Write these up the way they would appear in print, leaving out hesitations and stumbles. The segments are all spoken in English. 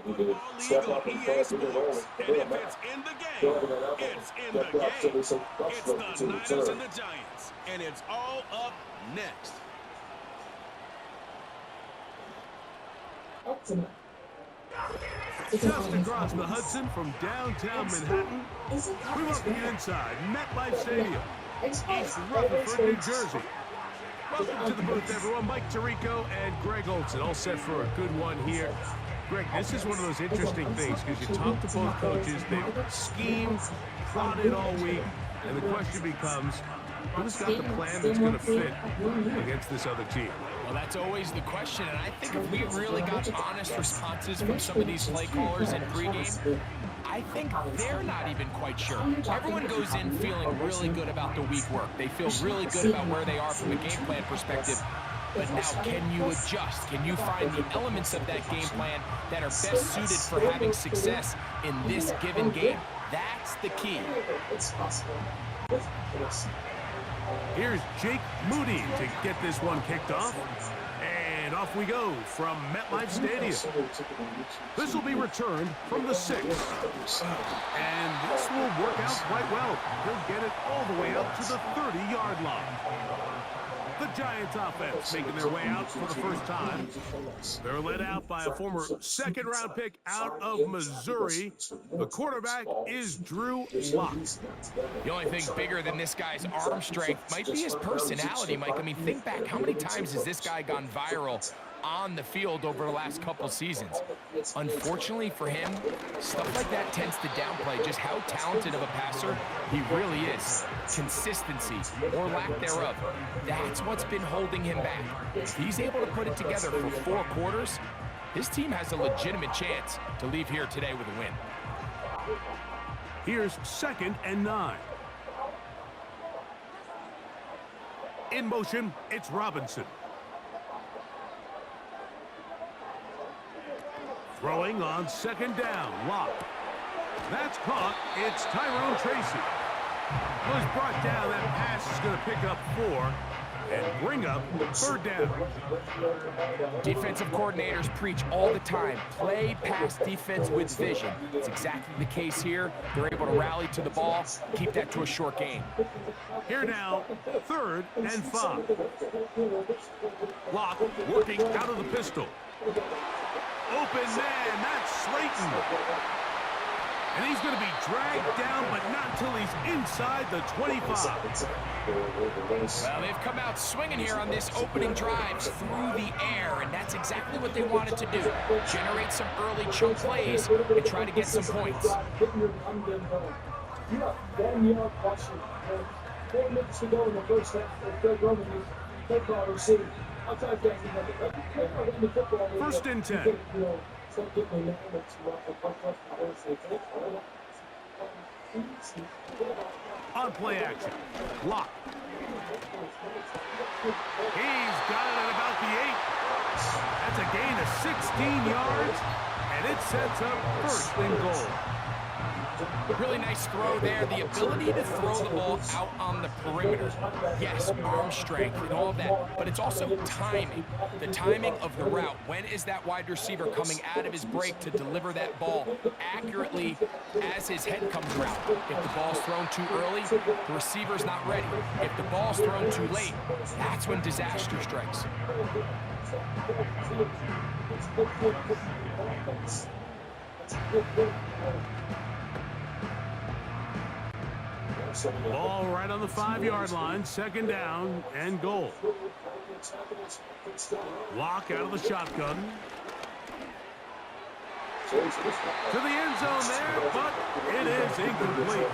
Football League on EA Sports, and if it's in the game, it's in the game. It's the Niners and the Giants, and it's all up next. Just across the Hudson from downtown Manhattan, we welcome you inside MetLife Stadium, East Rutherford, New Jersey. Welcome to the booth, everyone. Mike Tirico and Greg Olson, all set for a good one here. Greg, this is one of those interesting things because you talk to both coaches, they've schemed, plotted all week, and the question becomes, who's got the plan that's going to fit against this other team? Well, that's always the question, and I think if we really got honest responses from some of these play callers in pregame, I think they're not even quite sure. Everyone goes in feeling really good about the week work. They feel really good about where they are from a game plan perspective. But now, can you adjust? Can you find the elements of that game plan that are best suited for having success in this given game? That's the key. Here's Jake Moody to get this one kicked off. And off we go from MetLife Stadium. This will be returned from the 6. And this will work out quite well. He'll get it all the way up to the 30-yard line. The Giants offense making their way out for the first time. They're led out by a former second-round pick out of Missouri. The quarterback is Drew Lock. The only thing bigger than this guy's arm strength might be his personality, Mike. I mean, think back, how many times has this guy gone viral on the field over the last couple seasons? Unfortunately for him, stuff like that tends to downplay just how talented of a passer he really is. Consistency, or lack thereof, that's what's been holding him back. If he's able to put it together for 4 quarters, his team has a legitimate chance to leave here today with a win. Here's 2nd and 9. In motion, it's Robinson. Throwing on 2nd down, Lock. That's caught. It's Tyrone Tracy. Was brought down. That pass is going to pick up 4 and bring up 3rd down. Defensive coordinators preach all the time, play pass defense with vision. It's exactly the case here. They're able to rally to the ball, keep that to a short game. Here now, 3rd and 5. Lock working out of the pistol. Open man, that's Slayton. And he's going to be dragged down, but not until he's inside the 25. Well, they've come out swinging here on this opening drive through the air, and that's exactly what they wanted to do. Generate some early chunk plays and try to get some points. First and 10. On play action, Lock. He's got it at about the 8. That's a gain of 16 yards, and it sets up 1st and goal. Really nice throw there. The ability to throw the ball out on the perimeter. Yes, arm strength and all of that, but it's also timing. The timing of the route. When is that wide receiver coming out of his break to deliver that ball accurately as his head comes around? If the ball's thrown too early, the receiver's not ready. If the ball's thrown too late, that's when disaster strikes. Ball right on the 5-yard line, 2nd down and goal. Lock out of the shotgun. To the end zone there, but it is incomplete.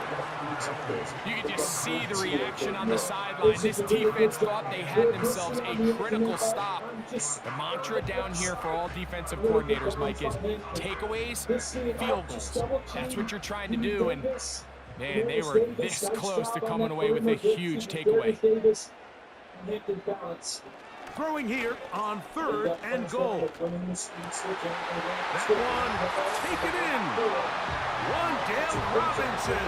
You can just see the reaction on the sideline. This defense thought they had themselves a critical stop. The mantra down here for all defensive coordinators, Mike, is takeaways, field goals. That's what you're trying to do, and man, they were this close to coming away with a huge takeaway. Throwing here on 3rd and goal. That one, take it in. Wan'Dale Robinson.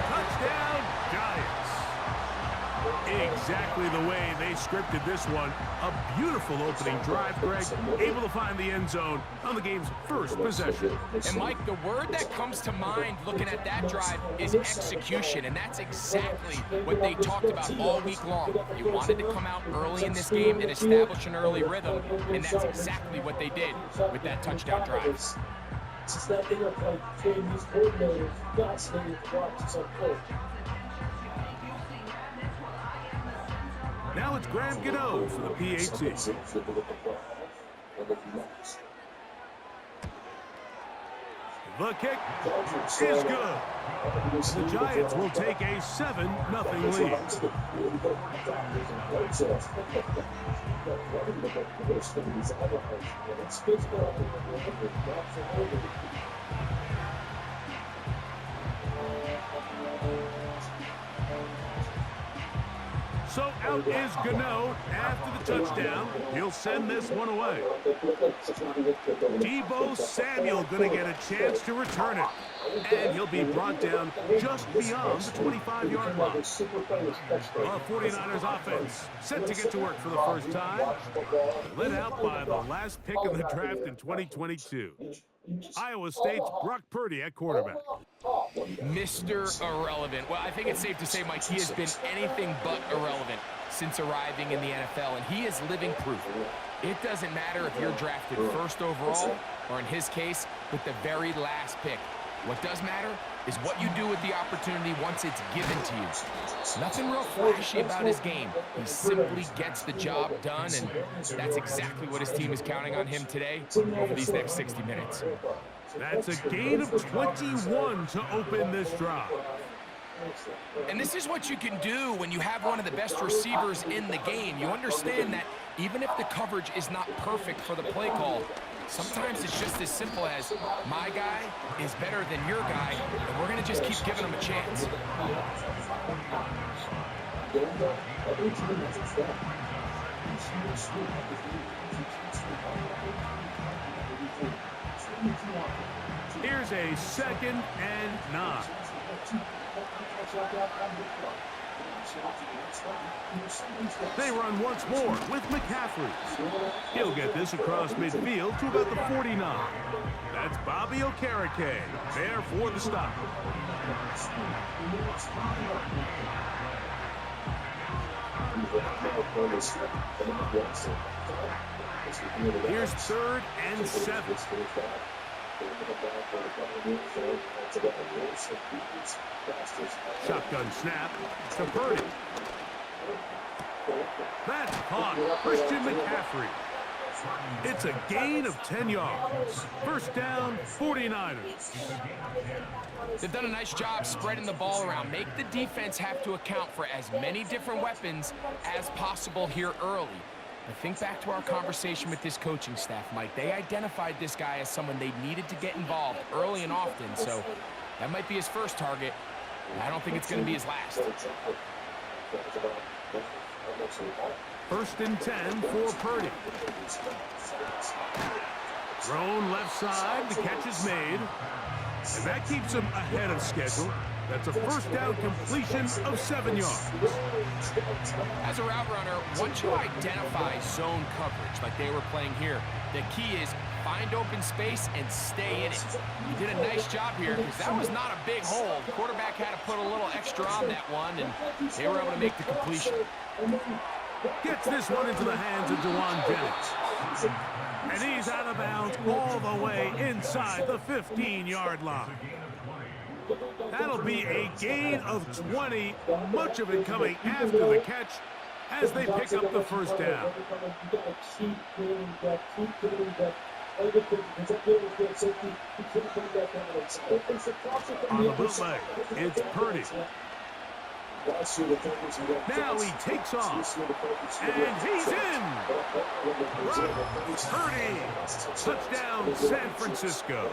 Touchdown, Giants. Exactly the way they scripted this one. A beautiful opening drive, Greg. Able to find the end zone on the game's first possession. And, Mike, the word that comes to mind looking at that drive is execution, and that's exactly what they talked about all week long. You wanted to come out early in this game and establish an early rhythm, and that's exactly what they did with that touchdown drive. Now it's Graham Gano for the PAT. The kick is good. The Giants will take a 7-0 lead. So out is Gano after the touchdown. He'll send this one away. Deebo Samuel going to get a chance to return it. And he'll be brought down just beyond the 25-yard line. The 49ers offense set to get to work for the first time. Led out by the last pick in the draft in 2022. Iowa State's Brock Purdy at quarterback. Mr. Irrelevant. Well, I think it's safe to say, Mike, he has been anything but irrelevant since arriving in the NFL, and he is living proof. It doesn't matter if you're drafted first overall, or in his case, with the very last pick. What does matter is what you do with the opportunity once it's given to you. Nothing real flashy about his game. He simply gets the job done, and that's exactly what his team is counting on him today over these next 60 minutes. That's a gain of 21 to open this drive. And this is what you can do when you have one of the best receivers in the game. You understand that even if the coverage is not perfect for the play call, sometimes it's just as simple as my guy is better than your guy, and we're going to just keep giving him a chance. Here's a 2nd and 9. They run once more with McCaffrey. He'll get this across midfield to about the 49. That's Bobby Okereke there for the stop. Here's 3rd and 7. Shotgun snap to Purdy. That's caught. Christian McCaffrey. It's a gain of 10 yards. First down, 49ers. They've done a nice job spreading the ball around. Make the defense have to account for as many different weapons as possible here early. But think back to our conversation with this coaching staff, Mike. They identified this guy as someone they needed to get involved early and often, so that might be his first target. I don't think it's going to be his last. 1st and 10 for Purdy. Thrown left side, the catch is made. And that keeps him ahead of schedule. That's a first down completion of 7 yards. As a route runner, once you identify zone coverage like they were playing here, the key is find open space and stay in it. You did a nice job here because that was not a big hole. The quarterback had to put a little extra on that one, and they were able to make the completion. Gets this one into the hands of Dewan Jennings. And he's out of bounds all the way inside the 15-yard line. That'll be a gain of 20, much of it coming after the catch as they pick up the first down. On the bootleg, it's Purdy. Now he takes off, and he's in. Purdy, touchdown San Francisco.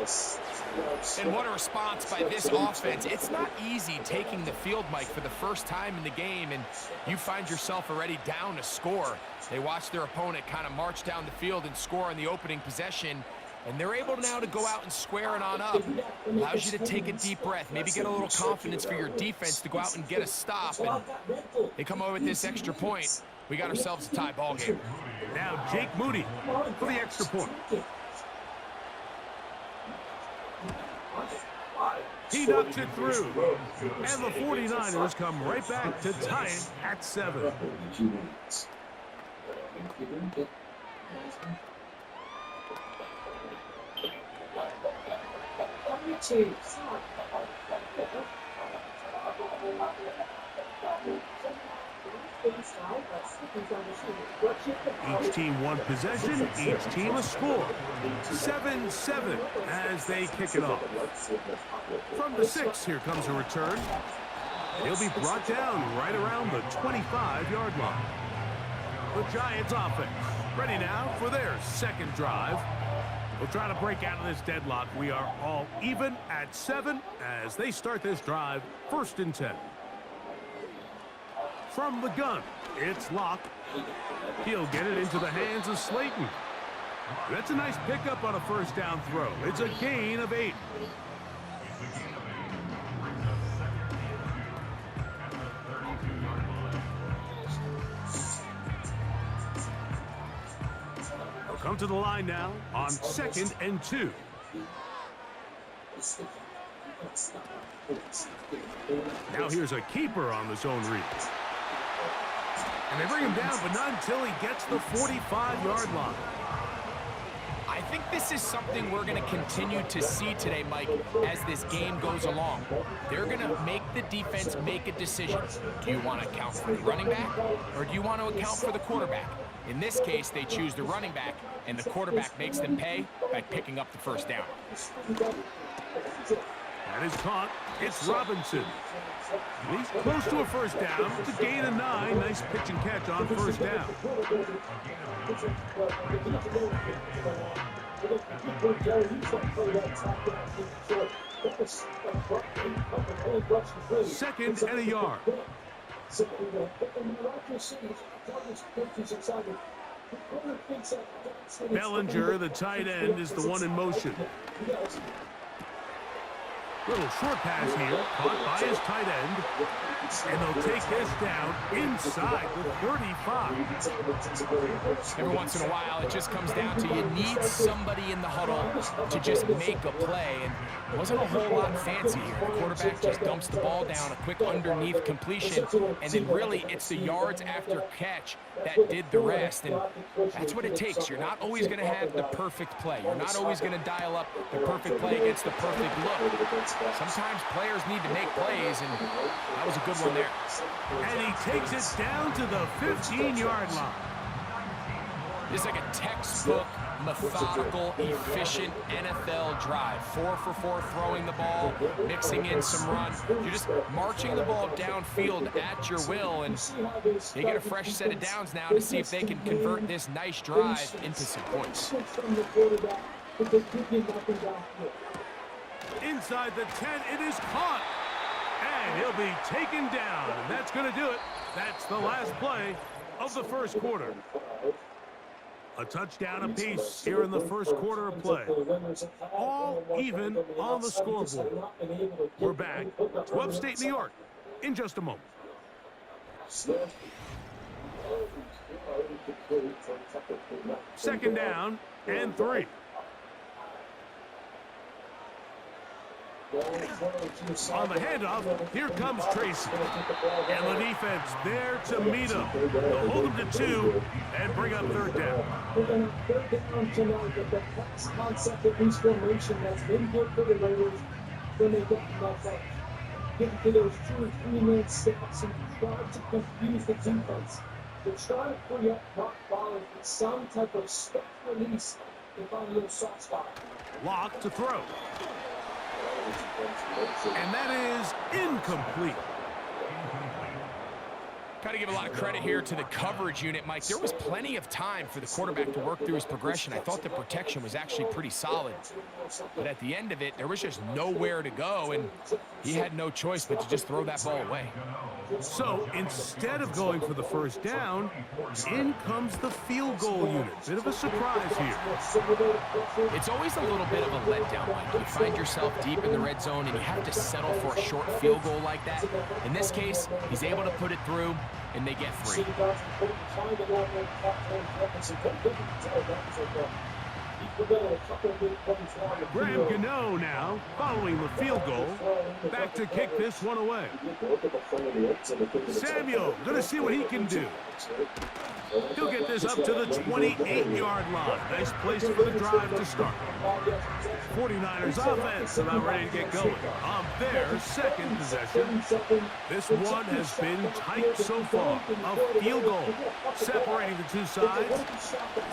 And what a response by this offense. It's not easy taking the field, Mike, for the first time in the game, and you find yourself already down a score. They watch their opponent kind of march down the field and score on the opening possession, And they're able now to go out and square it on up. Allows you to take a deep breath, maybe get a little confidence for your defense to go out and get a stop. And they come away with this extra point. We got ourselves a tie ball game. Now Jake Moody for the extra point. He knocks it through. And the 49ers come right back to tie it at 7. Each team one possession, each team a score. 7-7 as they kick it off. From the 6, here comes a return. He'll be brought down right around the 25-yard line. The Giants offense ready now for their second drive. We'll try to break out of this deadlock. We are all even at 7 as they start this drive, 1st and 10. From the gun, it's Locke. He'll get it into the hands of Slayton. That's a nice pickup on a first down throw. It's a gain of 8. They'll come to the line now on 2nd and 2. Now here's a keeper on the zone read. And they bring him down, but not until he gets the 45-yard line. I think this is something we're going to continue to see today, Mike, as this game goes along. They're going to make the defense make a decision. Do you want to account for the running back, or do you want to account for the quarterback? In this case, they choose the running back, and the quarterback makes them pay by picking up the first down. That is caught. It's Robinson. He's close to a first down. It's a gain of 9. Nice pitch and catch on first down. 2nd and a yard. Bellinger, the tight end, is the one in motion. Little short pass here, caught by his tight end. And they'll take this down inside the 35. Every once in a while, it just comes down to you need somebody in the huddle to just make a play. And it wasn't a whole lot fancy here. The quarterback just dumps the ball down, a quick underneath completion. And then really, it's the yards after catch that did the rest. And that's what it takes. You're not always going to have the perfect play. You're not always going to dial up the perfect play against the perfect look. Sometimes players need to make plays, and that was a good one there. And he takes it down to the 15-yard line. This is like a textbook, methodical, efficient NFL drive. 4 for 4 throwing the ball, mixing in some run. You're just marching the ball downfield at your will, and they get a fresh set of downs now to see if they can convert this nice drive into some points. Inside the 10, it is caught. And he'll be taken down. And that's going to do it. That's the last play of the first quarter. A touchdown apiece here in the first quarter of play. All even on the scoreboard. We're back to upstate New York in just a moment. Second down and 3. On the handoff, here comes Tracy. And the defense there to meet him. They'll hold him to 2 and bring up 3rd down. Third down tonight, the pass concept of this formation that's been good for the Raiders when they get enough up. Get to those 2 or 3-minute steps and try to confuse the defense. They try to free up Mark Ballard with some type of step release to find a little soft spot. Locke to throw. And that is incomplete. Got to give a lot of credit here to the coverage unit, Mike. There was plenty of time for the quarterback to work through his progression. I thought the protection was actually pretty solid. But at the end of it, there was just nowhere to go, and he had no choice but to just throw that ball away. So instead of going for the first down, in comes the field goal unit. Bit of a surprise here. It's always a little bit of a letdown, Mike. You find yourself deep in the red zone, and you have to settle for a short field goal like that. In this case, he's able to put it through, and they get 3. Graham Gano now, following the field goal, back to kick this one away. Samuel, going to see what he can do. He'll get this up to the 28-yard line. Nice place for the drive to start. 49ers offense about ready to get going on their second possession. This one has been tight so far. A field goal separating the two sides.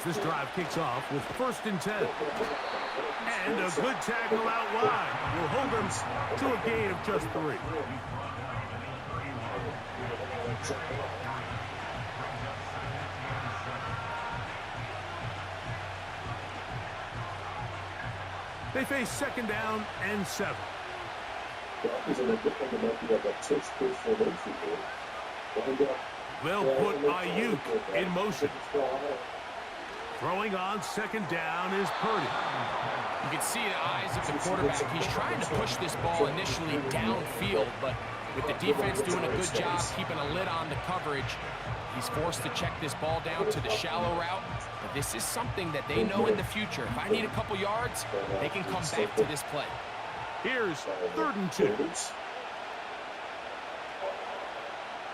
This drive kicks off with 1st and 10. And a good tackle out wide will hold them to a gain of just 3. They face 2nd down and 7. They'll put Ayuk in motion. Throwing on 2nd down is Purdy. You can see the eyes of the quarterback. He's trying to push this ball initially downfield, but with the defense doing a good job keeping a lid on the coverage, he's forced to check this ball down to the shallow route. But this is something that they know in the future. If I need a couple yards, they can come back to this play. Here's 3rd and 2.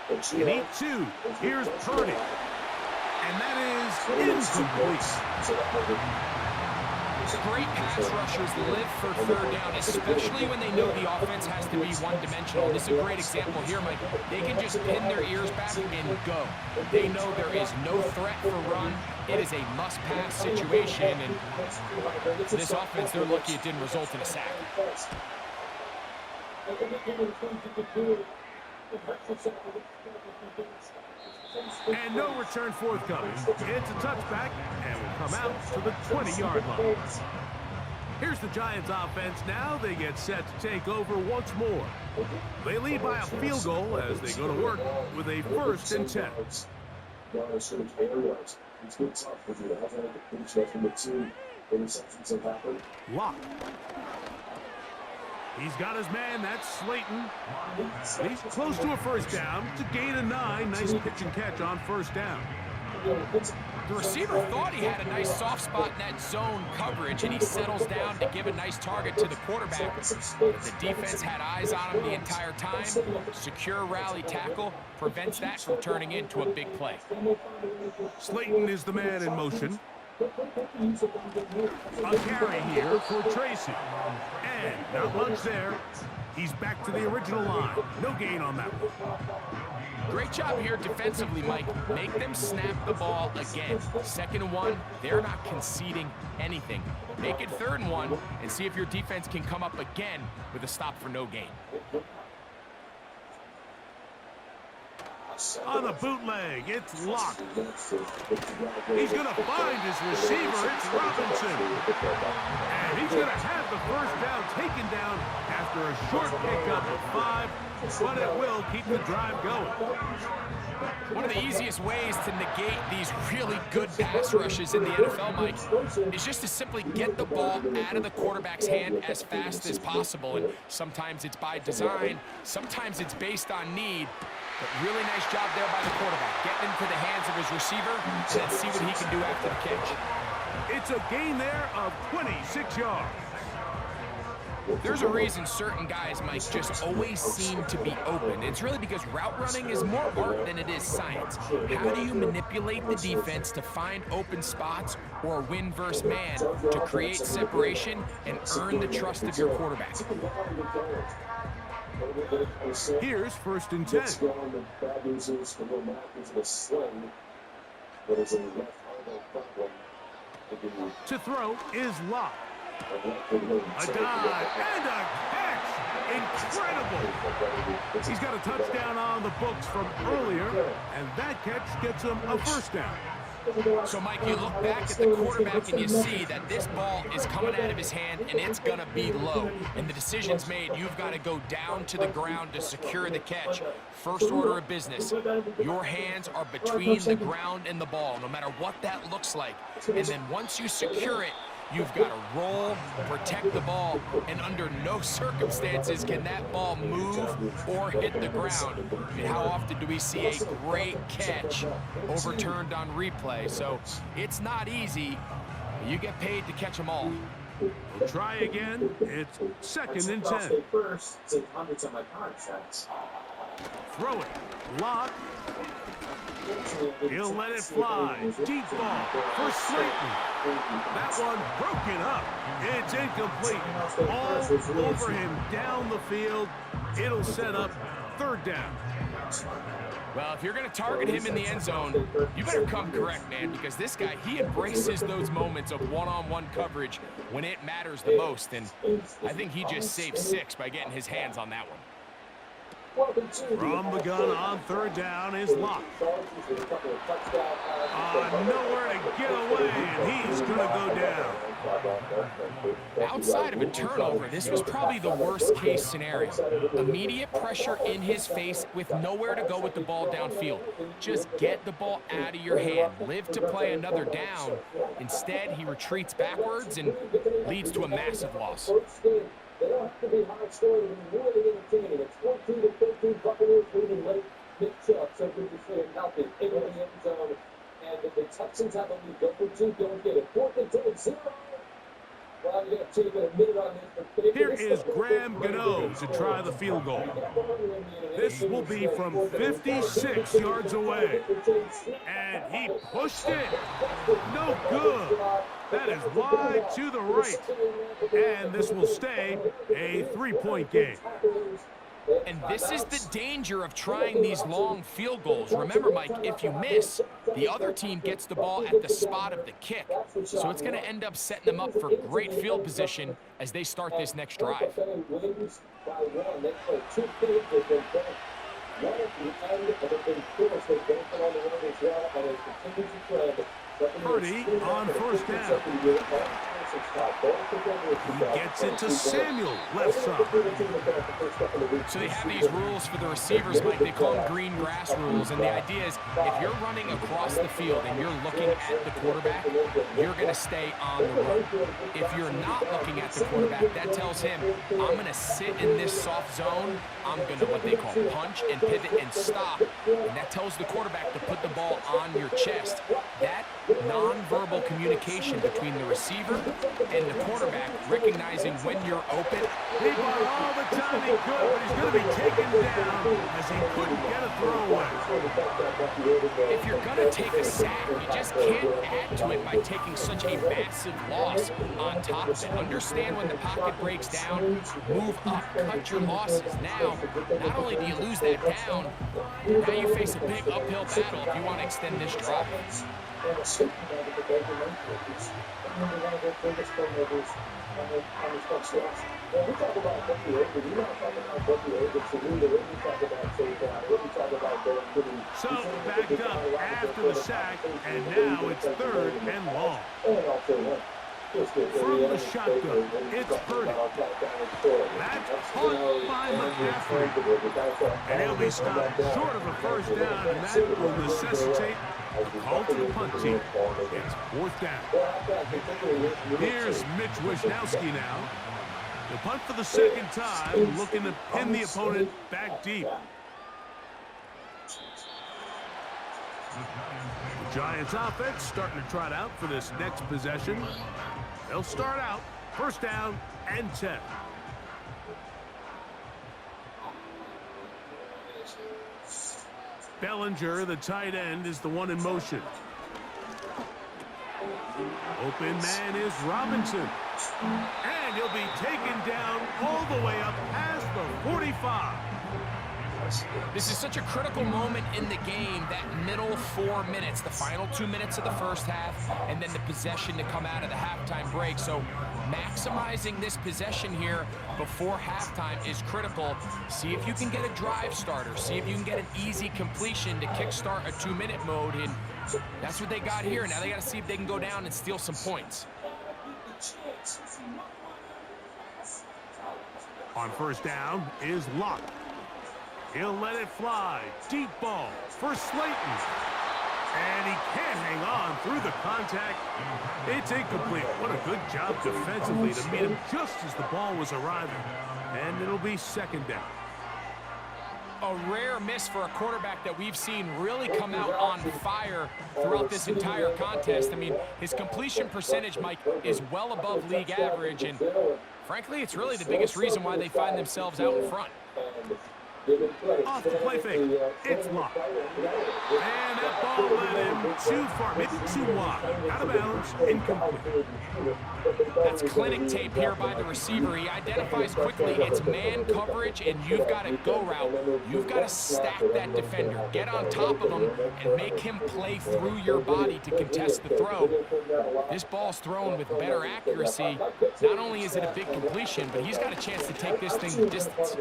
An 8-2. Here's Purdy. And that is incomplete. Great pass rushers live for 3rd down, especially when they know the offense has to be one-dimensional. This is a great example here, Mike. They can just pin their ears back and go. They know there is no threat for run. It is a must-pass situation, and this offense, they're lucky it didn't result in a sack. And no return forthcoming. It's a touchback, and will come out to the 20-yard line. Here's the Giants offense now. They get set to take over once more. They lead by a field goal as they go to work with a 1st and 10. Lock. He's got his man. That's Slayton. He's close to a 1st down to gain a 9. Nice pitch and catch on 1st down. The receiver thought he had a nice soft spot in that zone coverage, and he settles down to give a nice target to the quarterback. But the defense had eyes on him the entire time. Secure rally tackle prevents that from turning into a big play. Slayton is the man in motion. A carry here for Tracy. And not much there. He's back to the original line. No gain on that one. Great job here defensively, Mike. Make them snap the ball again. 2nd and 1, they're not conceding anything. Make it 3rd and 1 and see if your defense can come up again with a stop for no gain. On the bootleg, it's Locked. He's going to find his receiver. It's Robinson. And he's going to have the 1st down taken down after a short pickup of 5, but it will keep the drive going. One of the easiest ways to negate these really good pass rushes in the NFL, Mike, is just to simply get the ball out of the quarterback's hand as fast as possible. And sometimes it's by design, sometimes it's based on need. But really nice job there by the quarterback. Getting into the hands of his receiver, and then see what he can do after the catch. It's a gain there of 26 yards. There's a reason certain guys, Mike, just always seem to be open. It's really because route running is more art than it is science. How do you manipulate the defense to find open spots or win versus man to create separation and earn the trust of your quarterback? Here's 1st and 10. To throw is Locke. A dive and a catch. Incredible. He's got a touchdown on the books from earlier, and that catch gets him a first down. So, Mike, you look back at the quarterback and you see that this ball is coming out of his hand and it's going to be low. And the decision's made. You've got to go down to the ground to secure the catch. First order of business. Your hands are between the ground and the ball, no matter what that looks like. And then once you secure it, you've got to roll, protect the ball, and under no circumstances can that ball move or hit the ground. I mean, how often do we see a great catch overturned on replay? So it's not easy. You get paid to catch them all. We'll try again. It's 2nd and 10. Throw it. Lock. He'll let it fly. Deep ball for Slayton. That one broken up. It's incomplete. All over him down the field. It'll set up 3rd down. Well, if you're going to target him in the end zone, you better come correct, man, because this guy, he embraces those moments of one-on-one coverage when it matters the most, and I think he just saved 6 by getting his hands on that one. From the gun on 3rd down is Locke. Nowhere to get away, and he's going to go down. Outside of a turnover, this was probably the worst-case scenario. Immediate pressure in his face with nowhere to go with the ball downfield. Just get the ball out of your hand. Live to play another down. Instead, he retreats backwards and leads to a massive loss. They don't have to be high scoring and really entertaining. It's 14-13 Buccaneers leading late. Nick Chubb, so good to see him healthy into the end zone. And the Texans have a lead. Go for 2, don't get it. 4th and 10, 0. Well, you got to take a minute on this. Here is Graham Gano to try the field goal. This will be from 56 yards away. And he pushed it. No good. That is wide to the right. And this will stay a 3-point game. And this is the danger of trying these long field goals. Remember, Mike, if you miss, the other team gets the ball at the spot of the kick. So it's going to end up setting them up for great field position as they start this next drive. Purdy on 1st down. He gets it to Samuel, left side. So they have these rules for the receivers, Mike. They call them green grass rules. And the idea is if you're running across the field and you're looking at the quarterback, you're going to stay on the run. If you're not looking at the quarterback, that tells him, I'm going to sit in this soft zone. I'm going to what they call punch and pivot and stop. And that tells the quarterback to put the ball on your chest. That nonverbal communication between the receiver and the quarterback, recognizing when you're open. He got all the time he could, but he's going to be taken down as he couldn't get a throwaway. If you're going to take a sack, you just can't add to it by taking such a massive loss on top of it. Understand when the pocket breaks down, move up, cut your losses. Now, not only do you lose that down, now you face a big uphill battle if you want to extend this drive. So backed up after the sack, and now it's 3rd and long. From the shotgun, it's Purdy. That's caught by McCaffrey. And he'll be stopped short of a first down, and that will necessitate a call to the punt team. It's 4th down. Here's Mitch Wisnowski now. The punt for the 2nd time, looking to pin the opponent back deep. The Giants offense starting to trot out for this next possession. They'll start out 1st down and 10. Bellinger, the tight end, is the one in motion. Open man is Robinson. And he'll be taken down all the way up past the 45. This is such a critical moment in the game, that middle 4 minutes, the final 2 minutes of the first half, and then the possession to come out of the halftime break. So maximizing this possession here before halftime is critical. See if you can get a drive starter. See if you can get an easy completion to kickstart a 2-minute mode, and that's what they got here. Now they got to see if they can go down and steal some points. On first down is Locke. He'll let it fly. Deep ball for Slayton. And he can't hang on through the contact. It's incomplete. What a good job defensively to meet him just as the ball was arriving. And it'll be second down. A rare miss for a quarterback that we've seen really come out on fire throughout this entire contest. I mean, his completion percentage, Mike, is well above league average, and frankly, it's really the biggest reason why they find themselves out in front. Off the play fake, it's Locke. And that ball led him too far, maybe too wide. Out of bounds, incomplete. That's clinic tape here by the receiver. He identifies quickly it's man coverage, and you've got to go route. You've got to stack that defender. Get on top of him and make him play through your body to contest the throw. This ball's thrown with better accuracy. Not only is it a big completion, but he's got a chance to take this thing the distance.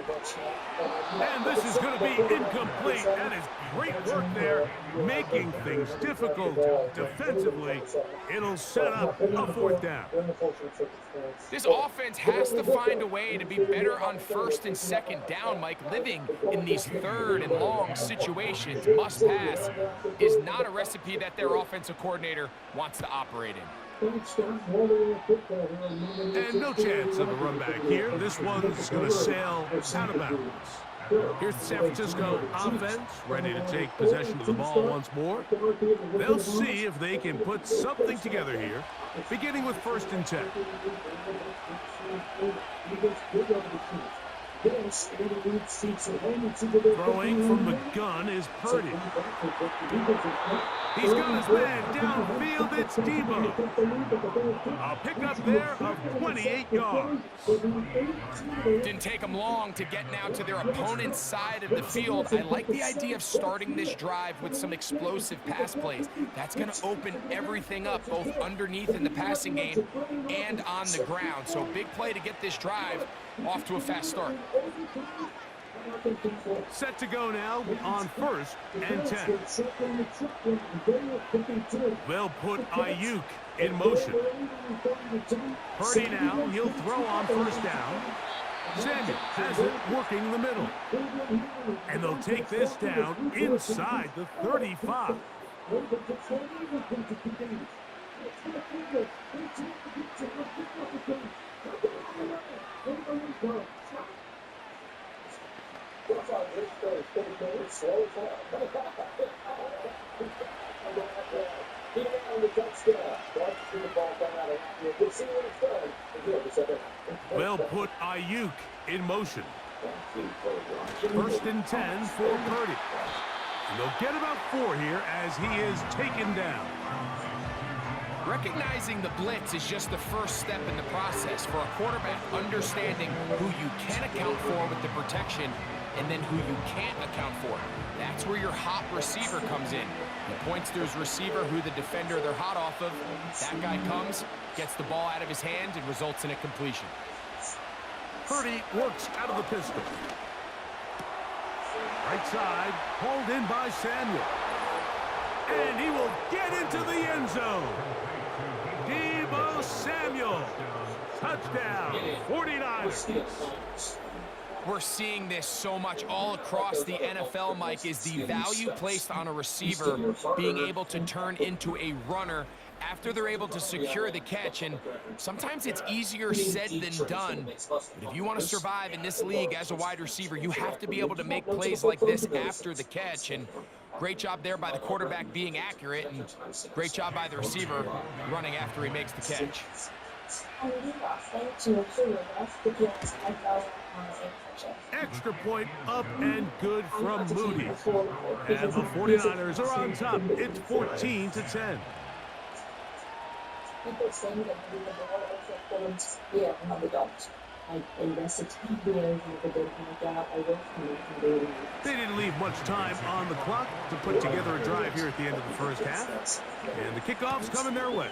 And this is going to be incomplete. That is great work there, making things difficult defensively. It'll set up a fourth down. This offense has to find a way to be better on first and second down, Mike. Living in these third and long situations, must pass, is not a recipe that their offensive coordinator wants to operate in. And no chance of a run back here. This one's going to sail out of bounds. Here's the San Francisco offense, ready to take possession of the ball once more. They'll see if they can put something together here, beginning with 1st and 10. Throwing from the gun is Purdy. He's got his man downfield. It's Debo. A pickup there of 28 yards. Didn't take them long to get now to their opponent's side of the field. I like the idea of starting this drive with some explosive pass plays. That's going to open everything up, both underneath in the passing game and on the ground. So big play to get this drive off to a fast start. Set to go now on 1st and 10. They'll put Ayuk in motion. Purdy now, he'll throw on 1st down. Samuel has it working the middle. And they'll take this down inside the 35. They'll put Ayuk in motion. 1st and 10 for Purdy. And they'll get about 4 here as he is taken down. Recognizing the blitz is just the first step in the process for a quarterback, understanding who you can account for with the protection and then who you can't account for. That's where your hot receiver comes in. He points to his receiver, who the defender they're hot off of. That guy comes, gets the ball out of his hand, and results in a completion. Purdy works out of the pistol. Right side, pulled in by Samuel. And he will get into the end zone. Debo Samuel. Touchdown, 49ers. We're seeing this so much all across the NFL, Mike, is the value placed on a receiver being able to turn into a runner after they're able to secure the catch. And sometimes it's easier said than done. But if you want to survive in this league as a wide receiver, you have to be able to make plays like this after the catch. And great job there by the quarterback being accurate, and great job by the receiver running after he makes the catch. Extra point up and good from Moody. And the 49ers are on top. It's 14-10. They didn't leave much time on the clock to put together a drive here at the end of the first half. And the kickoff's coming their way.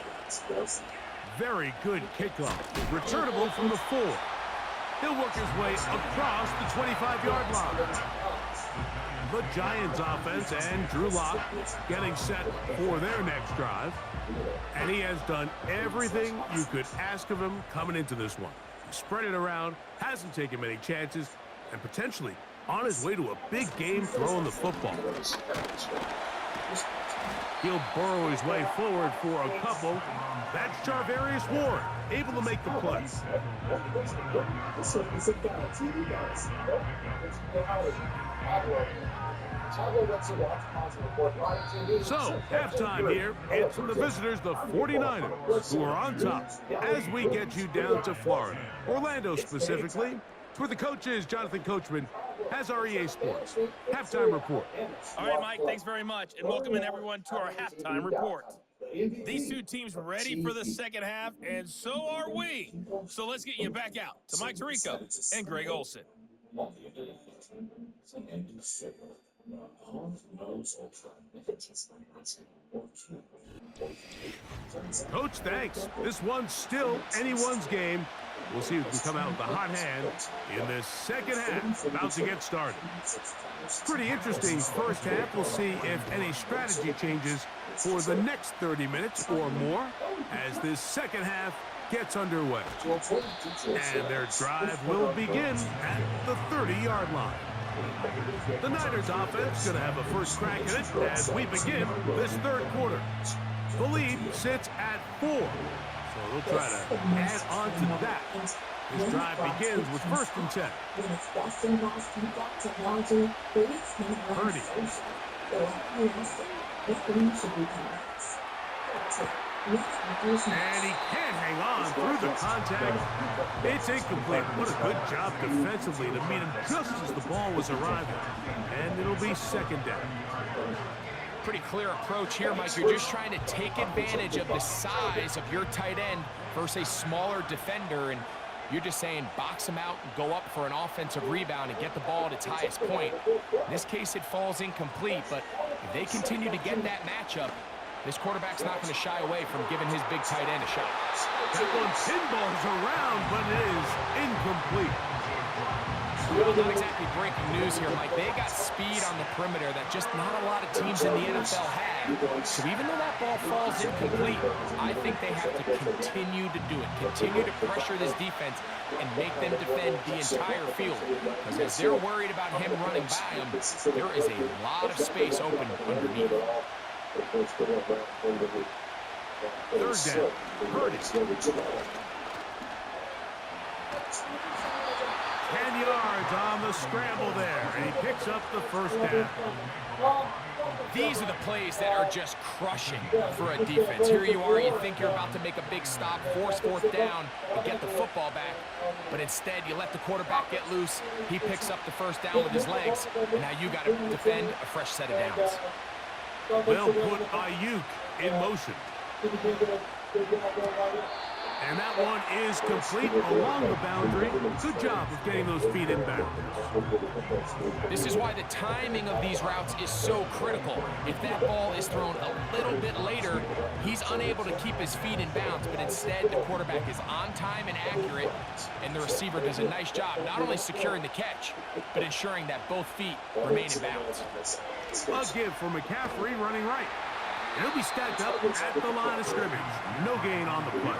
Very good kickoff. Returnable from the 4. He'll work his way across the 25-yard line. The Giants offense and Drew Lock getting set for their next drive. And he has done everything you could ask of him coming into this one. Spread it around, hasn't taken many chances, and potentially on his way to a big game throwing the football. He'll burrow his way forward for a couple. That's Charvarius Ward, able to make the play. So, halftime here. It's from the visitors, the 49ers, who are on top as we get you down to Florida. Orlando specifically. For the coaches, Jonathan Coachman has our EA Sports halftime report. All right, Mike, thanks very much, and welcome in everyone to our halftime report. These two teams ready for the second half, and so are we. So let's get you back out to Mike Tirico and Greg Olson. Coach, thanks. This one's still anyone's game. We'll see who can come out with the hot hand in this second half. About to get started. Pretty interesting first half. We'll see if any strategy changes for the next 30 minutes or more as this second half gets underway. And their drive will begin at the 30-yard line. The Niners offense is going to have a first crack at it as we begin this third quarter. The lead sits at 4. So they'll try to add on to that. This drive begins with 1st and 10. Purdy. And he can't hang on through the contact. It's incomplete. What a good job defensively to meet him just as the ball was arriving. And it'll be second down. Pretty clear approach here, Mike. You're just trying to take advantage of the size of your tight end versus a smaller defender, and you're just saying box him out and go up for an offensive rebound and get the ball at its highest point. In this case, it falls incomplete, but if they continue to get that matchup, this quarterback's not going to shy away from giving his big tight end a shot. That one pinballs around, but it is incomplete. Well, not exactly breaking news here, Mike. They got speed on the perimeter that just not a lot of teams in the NFL have. So even though that ball falls incomplete, I think they have to continue to do it. Continue to pressure this defense and make them defend the entire field. Because as they're worried about him running by them, there is a lot of space open underneath. Third down. Purdy. 10 yards on the scramble there, and he picks up the first down. These are the plays that are just crushing for a defense. Here you are, you think you're about to make a big stop, force 4th down, and get the football back. But instead, you let the quarterback get loose. He picks up the first down with his legs, and now you got to defend a fresh set of downs. They'll put Ayuk in motion. And that one is complete along the boundary. Good job of getting those feet in bounds. This is why the timing of these routes is so critical. If that ball is thrown a little bit later, he's unable to keep his feet in bounds, but instead the quarterback is on time and accurate, and the receiver does a nice job not only securing the catch, but ensuring that both feet remain in bounds. A give for McCaffrey running right. He'll be stacked up at the line of scrimmage. No gain on the play.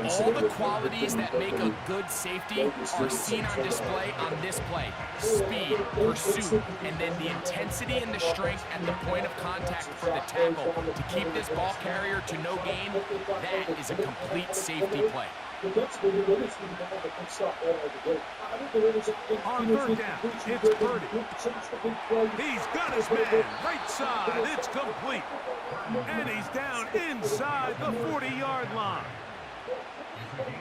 All the qualities that make a good safety are seen on display on this play. Speed, pursuit, and then the intensity and the strength at the point of contact for the tackle. To keep this ball carrier to no gain, that is a complete safety play. On third down, it's Purdy. He's got his man right side. It's complete. And he's down inside the 40-yard line.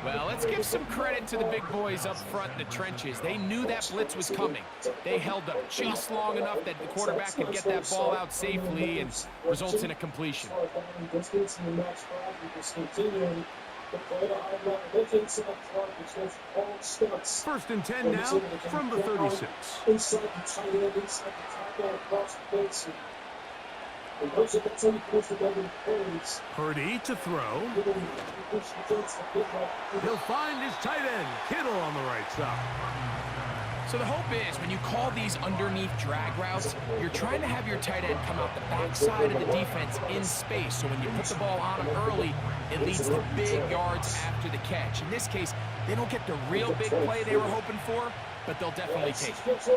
Well, let's give some credit to the big boys up front in the trenches. They knew that blitz was coming. They held up just long enough that the quarterback could get that ball out safely and results in a completion. First and 10 now from the 36. Inside the tight end, inside the tackle, across the face. And that's how he puts together the plays. Purdy to throw. He'll find his tight end, Kittle, on the right side. So the hope is when you call these underneath drag routes, you're trying to have your tight end come out the backside of the defense in space. So when you put the ball on him early, it leads to big yards after the catch. In this case, they don't get the real big play they were hoping for, but they'll definitely take it.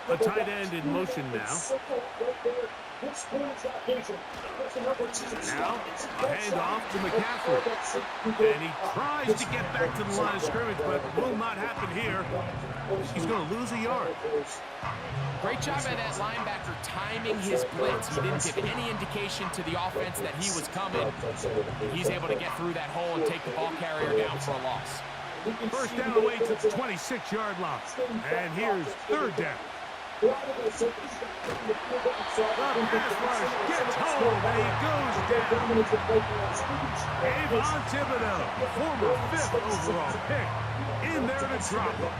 A tight end in motion now. Now, a handoff to McCaffrey. And he tries to get back to the line of scrimmage, but will not happen here. He's going to lose a yard. Great job by that linebacker timing his blitz. He didn't give any indication to the offense that he was coming. He's able to get through that hole and take the ball carrier down for a loss. First down away to the 26-yard line. And here's third down. The pass rush gets home, and he goes down. Avon Thibodeau, former 5th overall pick, in there to drop it.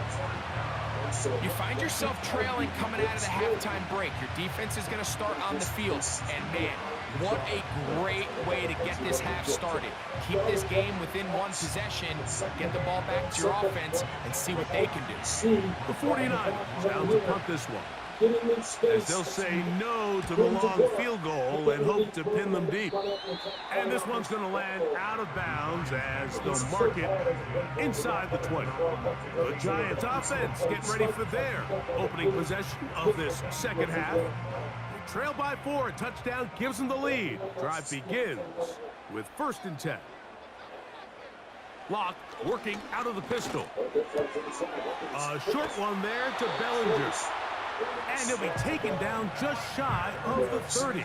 You find yourself trailing coming out of the halftime break. Your defense is going to start on the field. And, man, what a great way to get this half started. Keep this game within one possession, get the ball back to your offense, and see what they can do. The 49ers down to punt this one, as they'll say no to the long field goal and hope to pin them deep. And this one's going to land out of bounds as they'll mark it inside the 20. The Giants offense getting ready for their opening possession of this second half. They trail by 4, a touchdown gives them the lead. Drive begins with first and 10. Locke working out of the pistol. A short one there to Bellinger. And he'll be taken down just shy of the 30.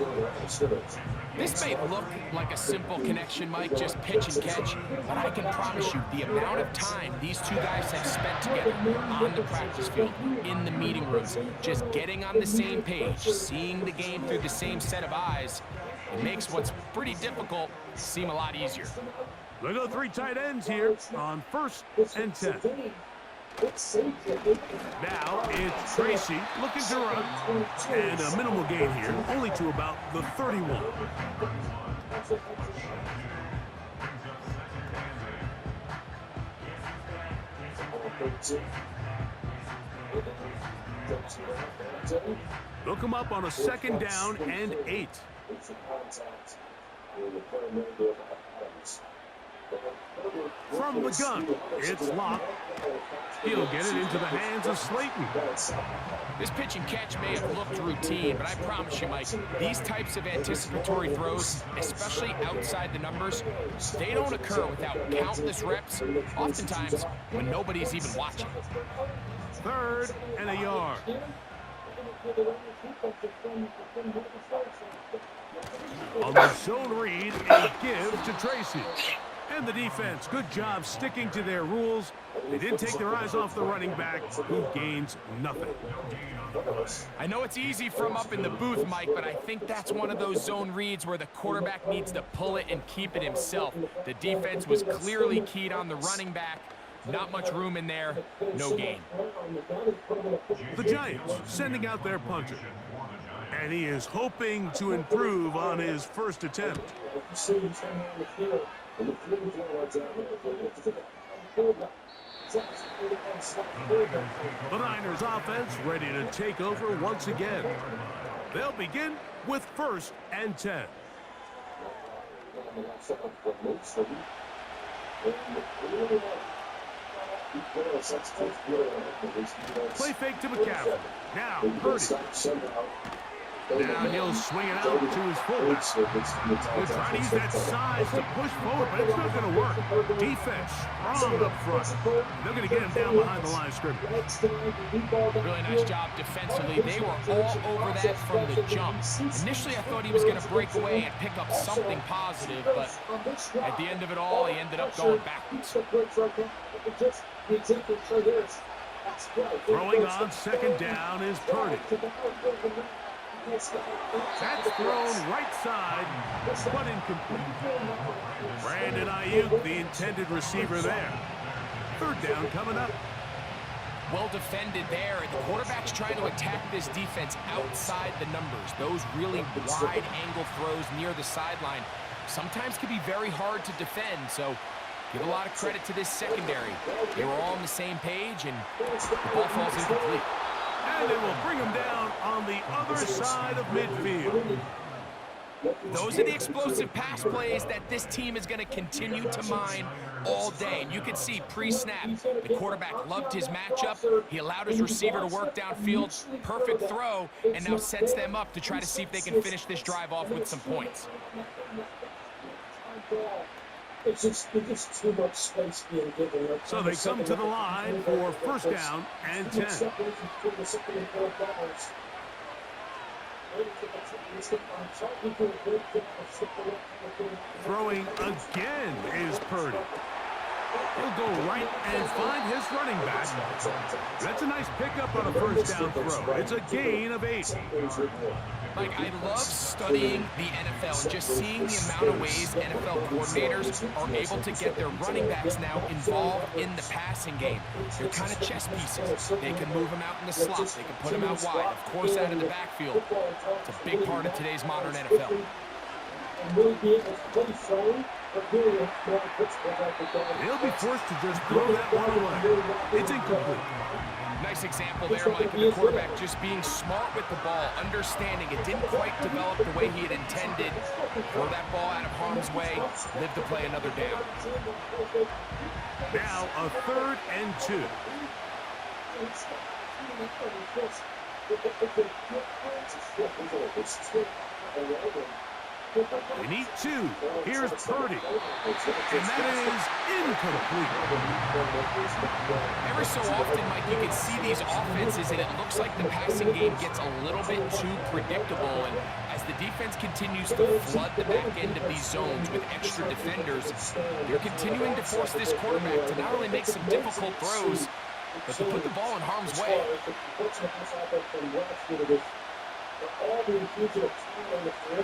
This may look like a simple connection, Mike, just pitch and catch, but I can promise you the amount of time these two guys have spent together on the practice field, in the meeting rooms, just getting on the same page, seeing the game through the same set of eyes, it makes what's pretty difficult seem a lot easier. They go 3 tight ends here on first and 10. Now it's Tracy looking to run, and a minimal gain here, only to about the 31. They'll come up on a second down and 8. From the gun, it's Locke. He'll get it into the hands of Slayton. This pitch and catch may have looked routine, but I promise you, Mike, these types of anticipatory throws, especially outside the numbers, they don't occur without countless reps, oftentimes when nobody's even watching. Third and a yard. On the zone read, a give to Tracy. And the defense, good job sticking to their rules. They didn't take their eyes off the running back, who gains nothing. I know it's easy from up in the booth, Mike, but I think that's one of those zone reads where the quarterback needs to pull it and keep it himself. The defense was clearly keyed on the running back. Not much room in there, no gain. The Giants sending out their punter. And he is hoping to improve on his first attempt. The Niners offense ready to take over once again. They'll begin with first and 10. Play fake to McCaffrey. Now Purdy. Now he'll swing it out to his fullback. They're trying to use that size to push forward, but it's not going to work. Defense strong up front. They're going to get him down behind the line of scrimmage. Really nice job defensively. They were all over that from the jump. Initially, I thought he was going to break away and pick up something positive, but at the end of it all, he ended up going backwards. Throwing on second down is Purdy. That's thrown right side, but incomplete. Brandon Ayuk, the intended receiver there. Third down coming up. Well defended there, and the quarterback's trying to attack this defense outside the numbers. Those really wide angle throws near the sideline sometimes can be very hard to defend, so give a lot of credit to this secondary. They were all on the same page, and the ball falls incomplete. And they will bring him down on the other side of midfield. Those are the explosive pass plays that this team is going to continue to mine all day. And you can see pre-snap, the quarterback loved his matchup. He allowed his receiver to work downfield. Perfect throw, and now sets them up to try to see if they can finish this drive off with some points. It's just too much space being given. So they come to the line for first down and 10. Throwing again is Purdy. He'll go right and find his running back. That's a nice pickup on a first down throw. It's a gain of 8. Mike, I love studying the NFL and just seeing the amount of ways NFL coordinators are able to get their running backs now involved in the passing game. They're kind of chess pieces. They can move them out in the slot. They can put them out wide. Of course, out of the backfield. It's a big part of today's modern NFL. He'll be forced to just throw that one away. It's incomplete. Nice example there, Mike, of the quarterback just being smart with the ball, understanding it didn't quite develop the way he had intended. Throw that ball out of harm's way, live to play another down. Now a 3rd and 2. They need 2. Here's Purdy. And that is incomplete. Every so often, Mike, you can see these offenses, and it looks like the passing game gets a little bit too predictable. And as the defense continues to flood the back end of these zones with extra defenders, they're continuing to force this quarterback to not only make some difficult throws, but to put the ball in harm's way.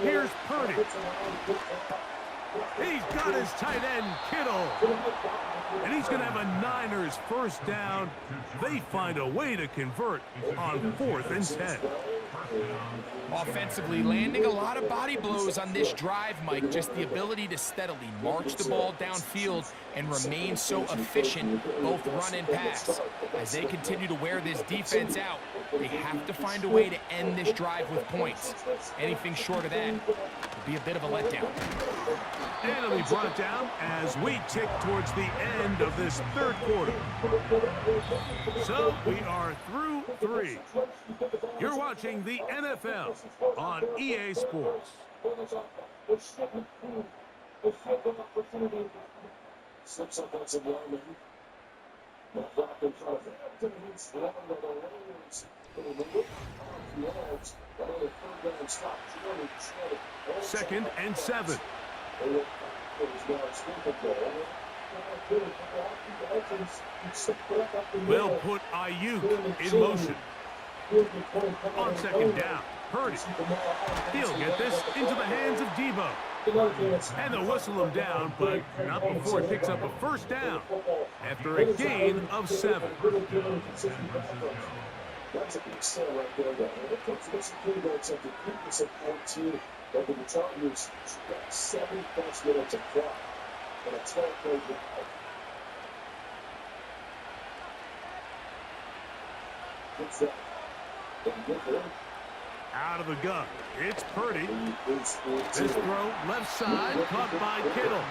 Here's Purdy. He's got his tight end, Kittle. And he's going to have a Niners first down. They find a way to convert on 4th and 10. Offensively, landing a lot of body blows on this drive, Mike. Just the ability to steadily march the ball downfield and remain so efficient, both run and pass. As they continue to wear this defense out, they have to find a way to end this drive with points. Anything short of that would be a bit of a letdown. And it'll be brought down as we tick towards the end of this 3rd quarter. So we are through 3. You're watching the NFL on EA Sports. Second and 7. Will put Ayuk in motion. On 2nd down, Purdy. He'll get this into the hands of Debo. And they'll whistle him down, but not before he picks up a first down after a gain of 7. That's a big sell right there. It comes to this quarterback's after 3% 14, but the Chargers got 7+ minutes of clock and a 12-point drive. What's that? Out of the gun, it's Purdy. This throw, left side, caught by Kittle.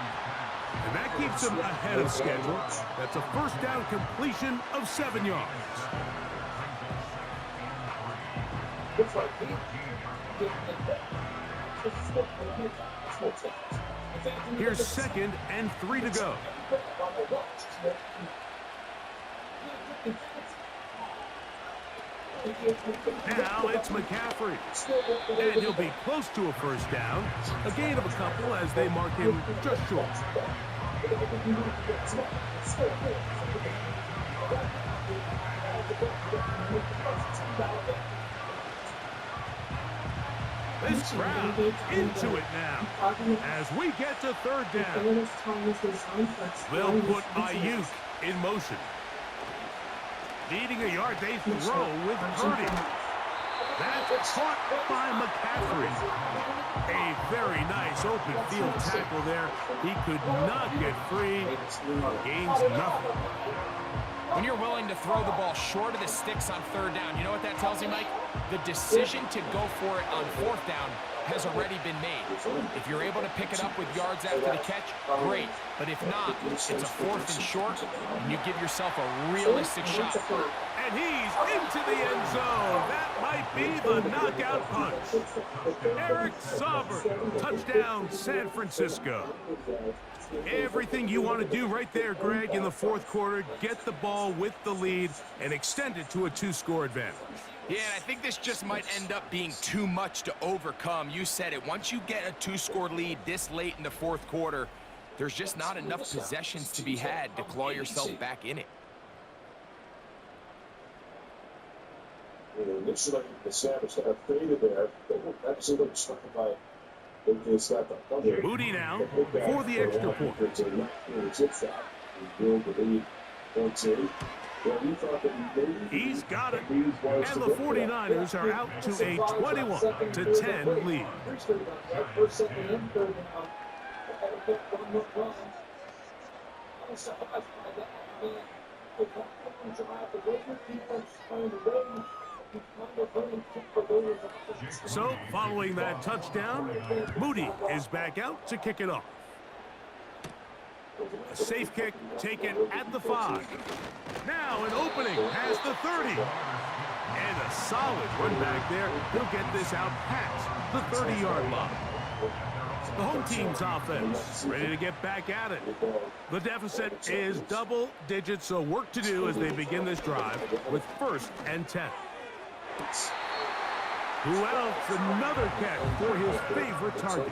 And that keeps him ahead of schedule. That's a first down completion of 7 yards. Here's 2nd and 3 to go. Now it's McCaffrey. And he'll be close to a first down. A gain of a couple as they mark him just short. This crowd into it now as we get to third down. They'll put Ayuk in motion. Needing a yard, they throw with Purdy. That's caught by McCaffrey. A very nice open field tackle there. He could not get free. Gains nothing. When you're willing to throw the ball short of the sticks on third down, you know what that tells you, Mike? The decision to go for it on fourth down has already been made. If you're able to pick it up with yards after the catch, great. But if not, it's a fourth and short, and you give yourself a realistic shot. And he's into the end zone. That might be the knockout punch. Eric Sauber, touchdown San Francisco. Everything you want to do right there, Greg, in the fourth quarter. Get the ball with the lead and extend it to a 2-score advantage. Yeah, and I think this just might end up being too much to overcome. You said it. Once you get a 2-score lead this late in the fourth quarter, there's just not enough possessions to be had to claw yourself back in it. Initially, the Sabres have faded there. They were absolutely struck by Moody now for the extra point. He's got it. And the 49ers are out to a 21-10 lead. So, following that touchdown, Moody is back out to kick it off. A safe kick taken at the 5. Now an opening past the 30. And a solid run back there. He'll get this out past the 30-yard line. The home team's offense ready to get back at it. The deficit is double digits, so work to do as they begin this drive with 1st and 10. Who else? Another catch for his favorite target.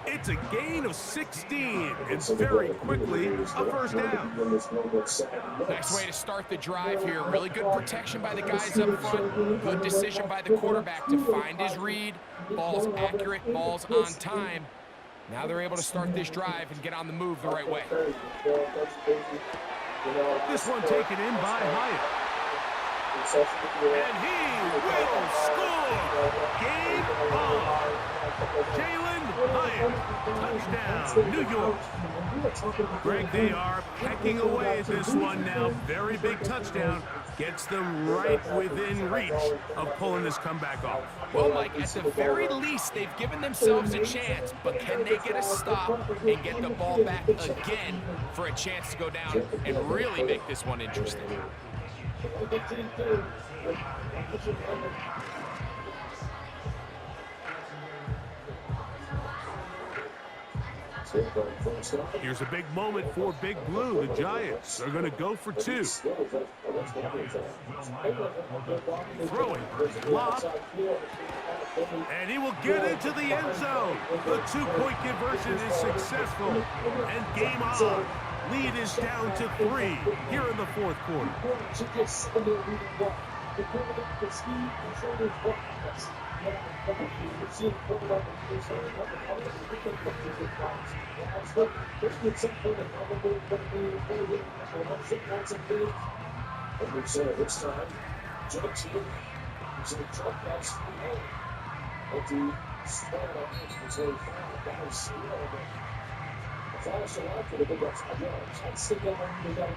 It's a gain of 16. It's very quickly a first down. Nice way to start the drive here. Really good protection by the guys up front. Good decision by the quarterback to find his read. Ball's accurate, ball's on time. Now they're able to start this drive and get on the move the right way. This one taken in by Hyatt. And he will score! Game on! Jalen Hyatt, touchdown, New York. Greg, they are pecking away at this one now. Very big touchdown. Gets them right within reach of pulling this comeback off. Well, Mike, at the very least, they've given themselves a chance, but can they get a stop and get the ball back again for a chance to go down and really make this one interesting? Here's a big moment for Big Blue. The Giants are going to go for 2. Throwing, lob, and he will get into the end zone. The 2-point conversion is successful, and game on. Lead is down to 3 here in the fourth quarter.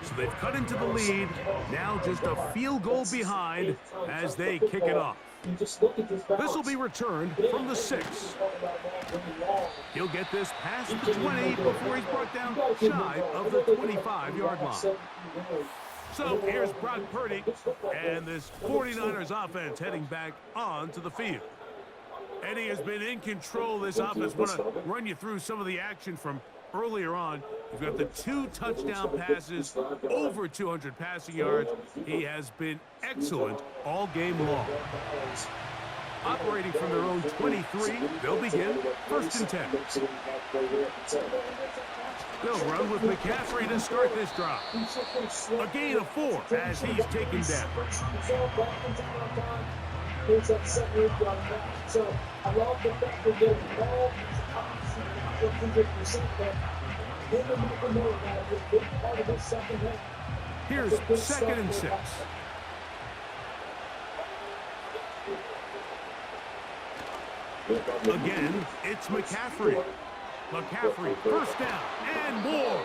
So they've cut into the lead. Now just a field goal behind as they kick it off. This will be returned from the 6. He'll get this past the 20 before he's brought down shy of the 25-yard line. So here's Brock Purdy and this 49ers offense heading back onto the field. And he has been in control of this offense. I want to run you through some of the action from earlier on. You've got the 2 touchdown passes, over 200 passing yards. He has been excellent all game long. Operating from their own 23, they'll begin 1st and 10. They'll run with McCaffrey to start this drive. A gain of 4 as he's taken down. there's that 7-8-yard match. So I love the fact that they're involved. Obviously not 100%, but they will never know that a big part of this second half. Here's 2nd and 6. Again, it's McCaffrey. McCaffrey, first down, and more.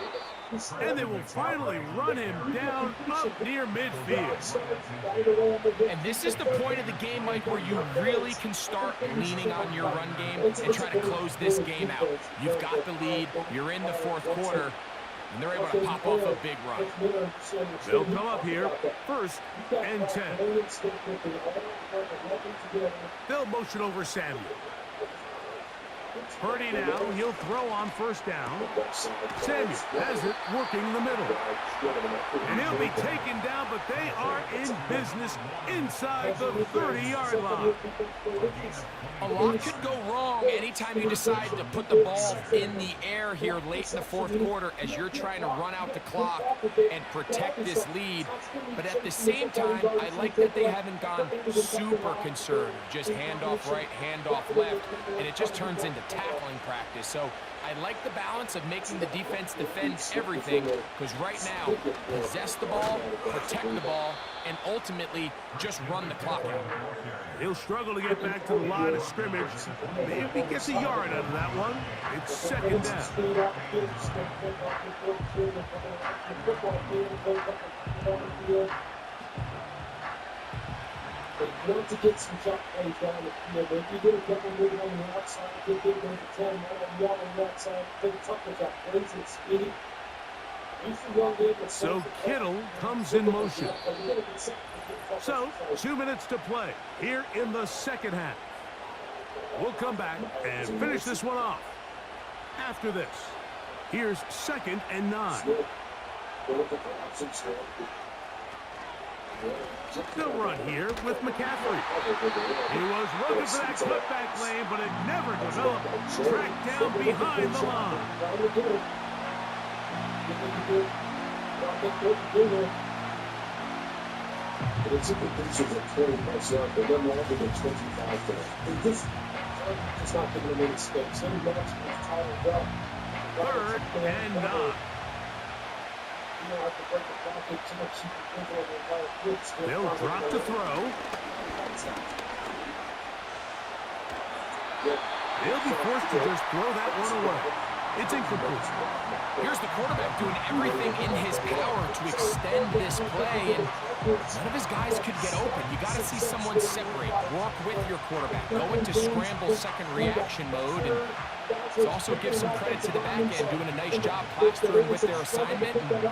And they will finally run him down up near midfield. And this is the point of the game, Mike, where you really can start leaning on your run game and try to close this game out. You've got the lead, you're in the 4th quarter, and they're able to pop off a big run. They'll come up here, 1st and 10. They'll motion over Samuel. Purdy now, he'll throw on 1st down. Samuel has it working the middle. And he'll be taken down, but they are in business inside the 30-yard line. A lot could go wrong anytime you decide to put the ball in the air here late in the 4th quarter as you're trying to run out the clock and protect this lead. But at the same time, I like that they haven't gone super conservative. Just handoff right, handoff left, and it just turns into tackling practice. So I like the balance of making the defense defend everything, because right now, possess the ball, protect the ball, and ultimately just run the clock out. He'll struggle to get back to the line of scrimmage. Maybe he gets a yard out of that one. It's 2nd down. They want to get some shot plays down the field. If you get a couple moving on the outside, get big on the 10, on the outside, take a couple of shot plays at speed. So Kittle comes in motion. So 2 minutes to play here in the 2nd half. We'll come back and finish this one off. After this, here's 2nd and 9. They'll run here with McCaffrey. He was looking for that cutback lane, but it never developed. Tracked down behind the line. It's a defensive play myself, but then longer than 25 there. Just not giving them any space. Any match is tired up. 3rd and 9. They'll drop to throw. They'll be forced to just throw that one away. It's incomplete. Here's the quarterback doing everything in his power to extend this play, and none of his guys could get open. You got to see someone separate, work with your quarterback, go into scramble second reaction mode, and also give some credit to the back end, doing a nice job plastering with their assignment, and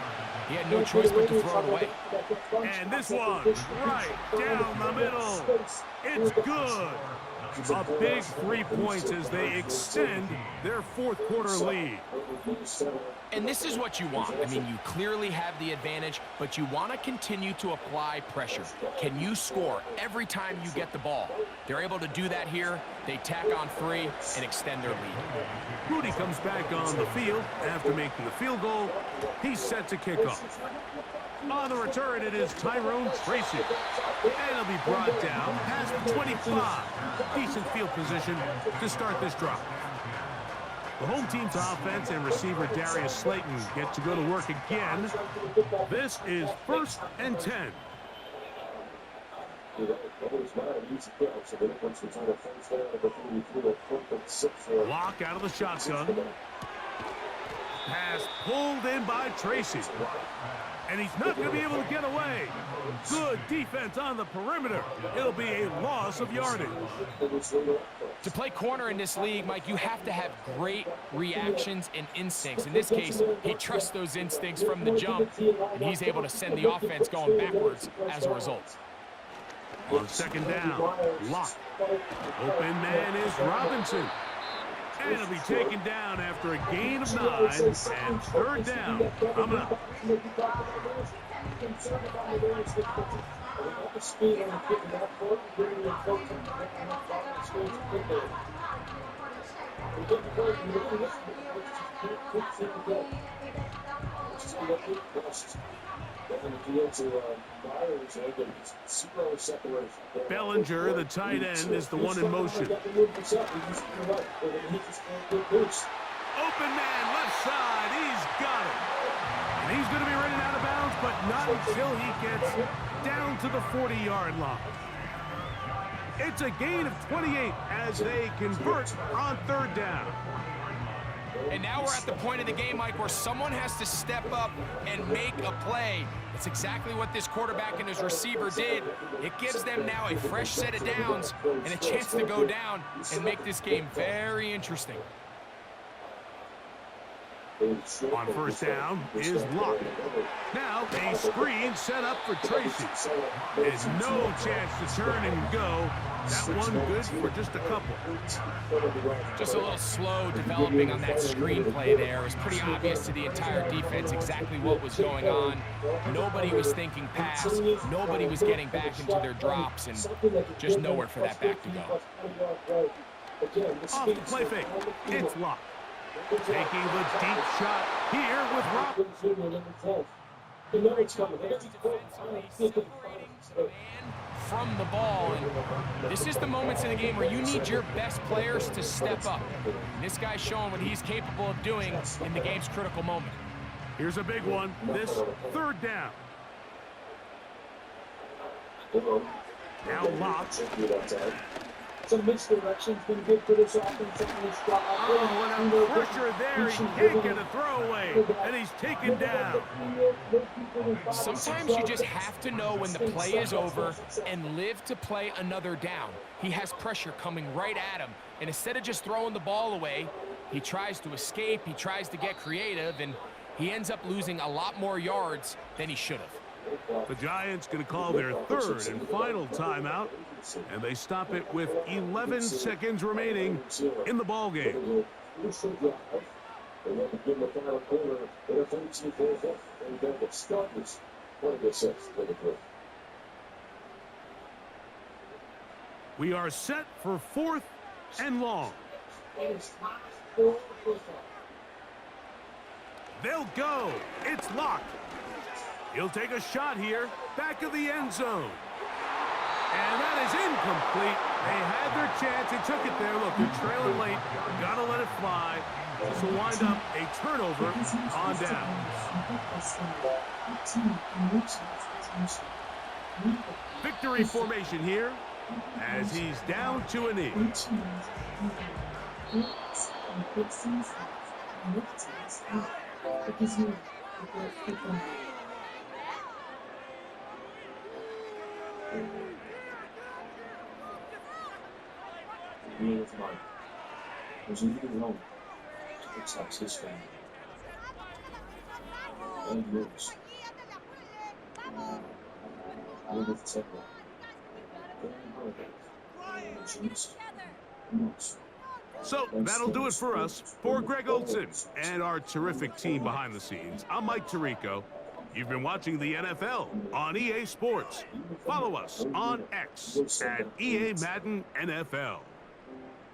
he had no choice but to throw it away. And this one, right down the middle. It's good. A big 3 points as they extend their 4th quarter lead. And this is what you want. I mean, you clearly have the advantage, but you want to continue to apply pressure. Can you score every time you get the ball? They're able to do that here. They tack on 3 and extend their lead. Rudy comes back on the field after making the field goal. He's set to kick off. On the return, it is Tyrone Tracy. And he'll be brought down past the 25. Decent field position to start this drive. The home team's offense and receiver Darius Slayton get to go to work again. This is 1st and 10. Lock out of the shotgun. Pass pulled in by Tracy. And he's not going to be able to get away. Good defense on the perimeter. It'll be a loss of yardage. To play corner in this league, Mike, you have to have great reactions and instincts. In this case, he trusts those instincts from the jump, and he's able to send the offense going backwards as a result. On 2nd down, Lock. Open man is Robinson. And he'll be taken down after a gain of 9 and 3rd down. Coming up. Bellinger, the tight end, is the one in motion. Open man, left side, he's got it. And he's going to be running out of bounds, but not until he gets down to the 40-yard line. It's a gain of 28 as they convert on third down. And now we're at the point of the game, Mike, where someone has to step up and make a play. It's exactly what this quarterback and his receiver did. It gives them now a fresh set of downs and a chance to go down and make this game very interesting. On first down is Locke. Now a screen set up for Tracy. There's no chance to turn and go. That one good for just a couple. Just a little slow developing on that screenplay there. It was pretty obvious to the entire defense exactly what was going on. Nobody was thinking pass. Nobody was getting back into their drops, and just nowhere for that back to go. Off the play fake. It's Locke. Taking the deep shot here with Rob. From the ball, and this is the moments in the game where you need your best players to step up. And this guy's showing what he's capable of doing in the game's critical moment. Here's a big one. This third down. Now Locke. Some misdirection's been good for this offense. Oh, and a pressure there. He can't get a throwaway, and he's taken down. Sometimes you just have to know when the play is over and live to play another down. He has pressure coming right at him, and instead of just throwing the ball away, he tries to escape, he tries to get creative, and he ends up losing a lot more yards than he should have. The Giants going to call their third and final timeout, and they stop it with 11 seconds remaining in the ball game. We are set for fourth and long. They'll go. It's Locke. He'll take a shot here, back of the end zone. And that is incomplete. They had their chance. They took it there. Look, they're trailing late. Got to let it fly. This will wind up a turnover on down. Victory formation here as he's down to a knee. With Mike, was leaving home to protect his family and yours. I live with Tedwell. So that'll do it for us. For Greg Olson and our terrific team behind the scenes, I'm Mike Tirico. You've been watching the NFL on EA Sports. Follow us on X at EA Madden NFL.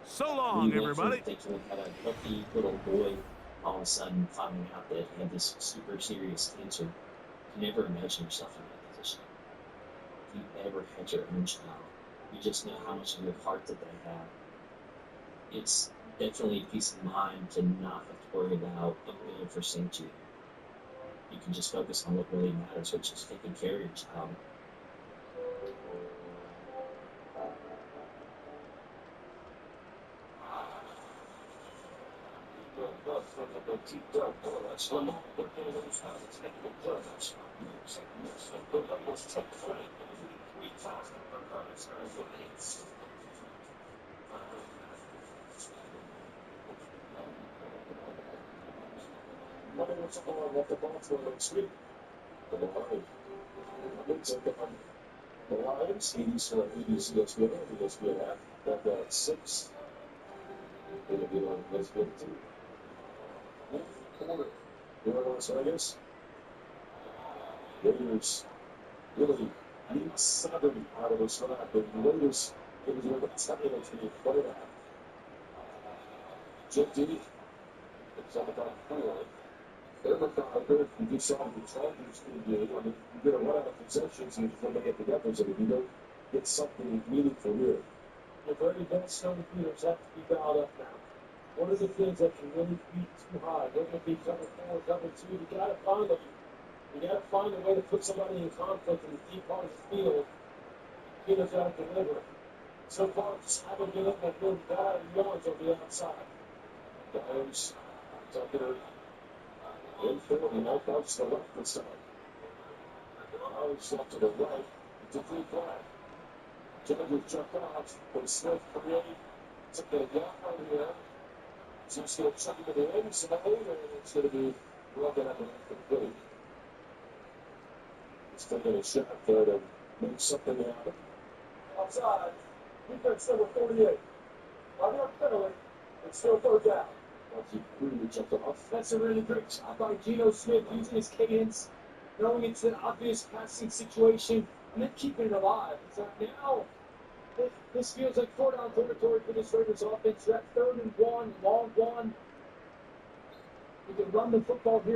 So long, everybody. Thinking had a healthy little boy all of a sudden finding out that he had this super serious cancer. You never imagine yourself in that position. If you ever had your own child, you just know how much of your heart that they have. It's definitely peace of mind to not have to worry about a bill for St. Jude. You can just focus on what really matters, which is taking care of your child. The Lions, ESPN, have got 6. They're going to be on ESPN 2. Corner. You know what I guess? Raiders really need 7 out of this half. The Raiders, it was over 10 minutes to play that. Jim D. It's on about 4. They're if you decide the Chargers can do, I mean, you get a lot of possessions and when they get together, so if you don't get something meaningful here. The very best young leaders have to be dialed up now. One of the things that can really beat too high, they're going to be cover 4, cover 2. You got to find them. You got to find a way to put somebody in conflict in the deep part of the field. Keener's got to deliver. So far, just haven't been able to build yards on the outside. Guys, Tucker, infield, and out to the left side. Guys left to the right. It's a free flag. Judges jump out, but Smith create. Took a gap right here. So he's going to chuck it to the inside, and it's going to be looking at the plate. He's taking a shot there to make something happen. Outside, defense number 48. On their penalty, it's still third down. He really jumped off. That's a really great job by Geno Smith using his cadence, knowing it's an obvious passing situation, and then keeping it alive. So now, this feels like 4-down territory for this Raiders offense. That 3rd and 1, long one. We can run the football here.